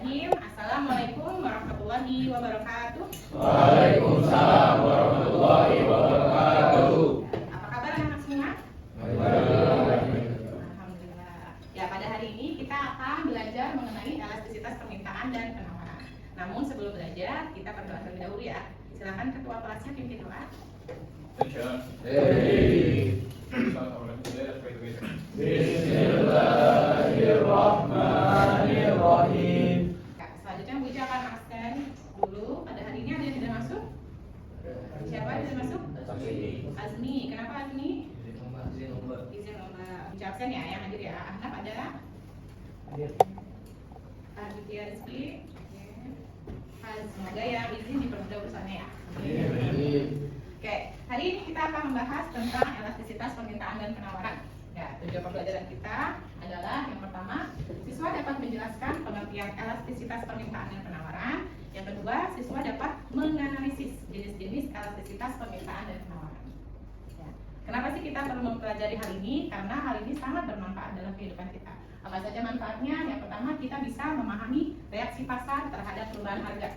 Bismillahirrahmanirrahim. Assalamualaikum warahmatullahi wabarakatuh. Waalaikumsalam warahmatullahi wabarakatuh. Apa kabar anak-anak semua? Alhamdulillah. Ya, pada hari ini kita akan belajar mengenai elastisitas permintaan dan penawaran. Namun sebelum belajar, kita berdoa terlebih dahulu ya. Silakan ketua kelasnya pimpin doa. Bismillahirrahmanirrahim. Ya, selanjutnya Bu Ica akan absen dulu. Pada hari ini ada yang tidak masuk? Siapa yang tidak masuk? Azmi. Kenapa Azmi? Izin lomba. Bu Ica absen ya, yang hadir ya. Ahnaf ada? Aditya Rizky. Semoga ya izin dipermudah urusannya ya. Oke, hari ini kita akan membahas tentang elastisitas permintaan dan penawaran. Ya, tujuan pembelajaran kita adalah yang pertama, siswa dapat menjelaskan pengertian elastisitas permintaan dan penawaran. Yang kedua, siswa dapat menganalisis jenis-jenis elastisitas permintaan dan penawaran. Ya. Kenapa sih kita perlu mempelajari hal ini? Karena hal ini sangat bermanfaat dalam kehidupan kita. Apa saja manfaatnya? Yang pertama, kita bisa memahami reaksi pasar terhadap perubahan harga.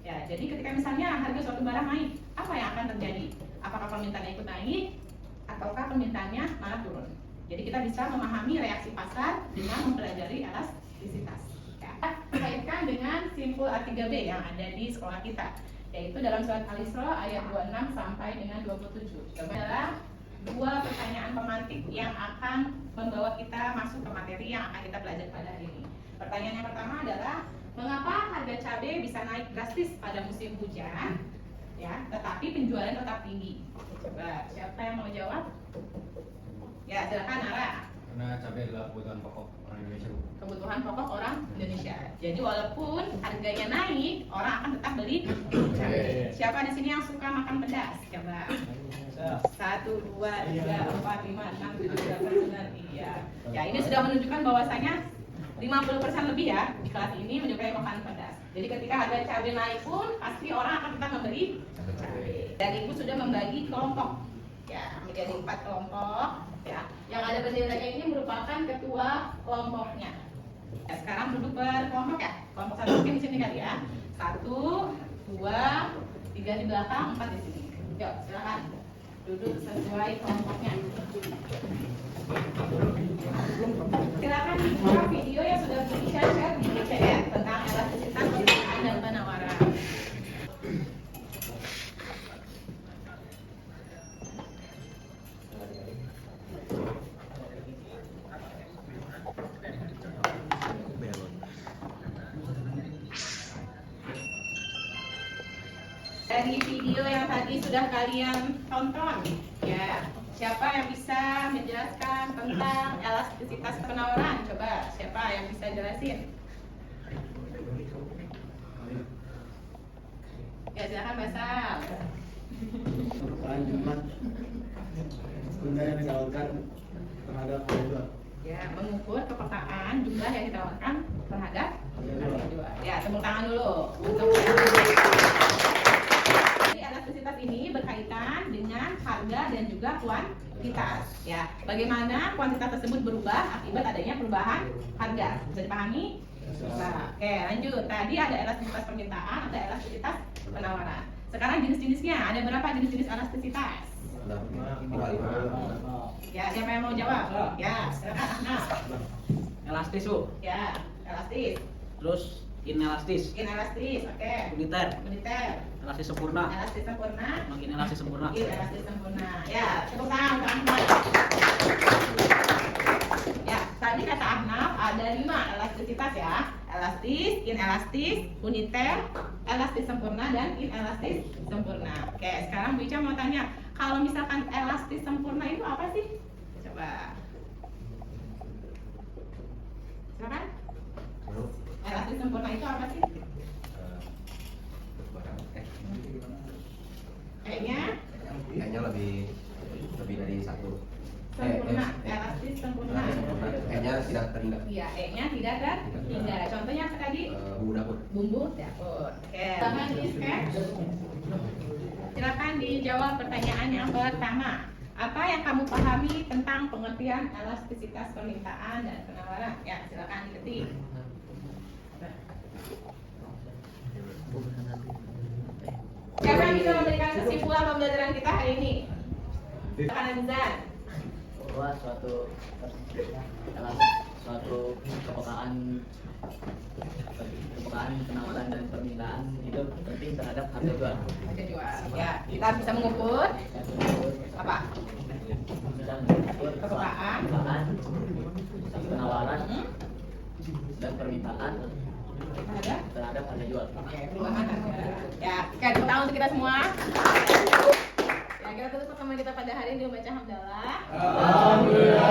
Ya, jadi ketika misalnya harga suatu barang naik, apa yang akan terjadi? Apakah permintaannya ikut naik, ataukah permintaannya malah turun? Jadi kita bisa memahami reaksi pasar dengan mempelajari elastisitas. Ya, kaitkan dengan simpul A3B yang ada di sekolah kita, yaitu dalam surat Al-Isra ayat 26 sampai dengan 27. Coba adalah dua pertanyaan pemantik yang akan membawa kita masuk ke materi yang akan kita pelajari pada hari ini. Pertanyaan yang pertama adalah, mengapa harga cabai bisa naik drastis pada musim hujan, ya, tetapi penjualan tetap tinggi? Coba siapa yang mau jawab? Ya, silakan Ara. Karena cabai adalah kebutuhan pokok orang Indonesia. Kebutuhan pokok orang Indonesia. Jadi walaupun harganya naik, orang akan tetap beli cabai. Siapa di sini yang suka makan pedas? Coba. 1, 2, 3, 4, 5, 6, 7, 8, 9. Iya. Ya, ini sudah menunjukkan bahwasanya 50% lebih ya di kelas ini menyukai makanan pedas. Jadi ketika harga cabai naik pun pasti orang akan tetap membeli cabai. Dan Ibu sudah membagi kelompok ya menjadi 4 kelompok ya. Yang ada benderanya ini merupakan ketua kelompoknya. Ya, sekarang duduk berkelompok ya. Kelompok satu mungkin di sini kali ya. 1, 2, 3 di belakang, 4 di sini. Yuk, silakan duduk sesuai kelompoknya. Silakan dibuka video yang sudah di-share di chat tentang elastisitas permintaan dan penawaran. Dari video yang tadi sudah kalian tonton, ya, siapa yang bisa menjelaskan tentang elastisitas penawaran? Coba, siapa yang bisa jelasin? Ya, silakan Basal. Perusahaan jumlah benda yang ditawarkan terhadap harga jual. Ya, mengukur kepekaan jumlah yang ditawarkan terhadap harga jual. Ya, tepuk tangan dulu. Jadi elastisitas ini berkaitan dengan harga dan juga kuantitas. Ya, bagaimana kuantitas tersebut berubah akibat adanya perubahan harga? Bisa dipahami? Nah, oke, lanjut. Tadi ada elastisitas permintaan, ada elastisitas penawaran. Sekarang jenis-jenisnya, ada berapa jenis-jenis elastisitas? Ya, siapa yang mau jawab? Ya, silakan. Nah, Elastis, Bu. ya, elastis, Terus inelastis, inelastis, oke. uniter, Militer, elastis sempurna, elastis sempurna, makin elastis sempurna. inelastis sempurna. Ya, tepuk tangan untuk Ahnaf. Ya, tadi kata Ahnaf ada 5 elastisitas ya. Elastis, inelastis, uniter, elastis sempurna, dan inelastis sempurna. Oke, sekarang Bu Ica mau tanya, kalau misalkan elastis sempurna itu apa sih? Coba. Silakan. Elastis sempurna itu apa sih? Kayaknya lebih dari satu. Sempurna, elastis sempurna. Kayaknya tidak terhingga. Iya, E-nya tidak terhingga. Contohnya apa tadi? Bumbu dapur. Bumbu dapur. Oke, silakan di sketch. Silakan dijawab pertanyaan yang pertama. Apa yang kamu pahami tentang pengertian elastisitas permintaan dan penawaran? Ya, silakan diketik. Siapa yang bisa memberikan kesimpulan pembelajaran kita hari ini? Silakan Azizan. Bahwa suatu kepekaan penawaran dan permintaan itu penting terhadap harga jual. Harga jual. Ya, kita bisa mengukur apa? Bisa mengukur Kepekaan. penawaran dan permintaan terhadap harga jual. Oke, perubahan harga. Ya, oke, tepuk tangan untuk kita semua. Ya, kita tutup pertemuan kita pada hari ini dengan baca hamdalah. Alhamdulillah.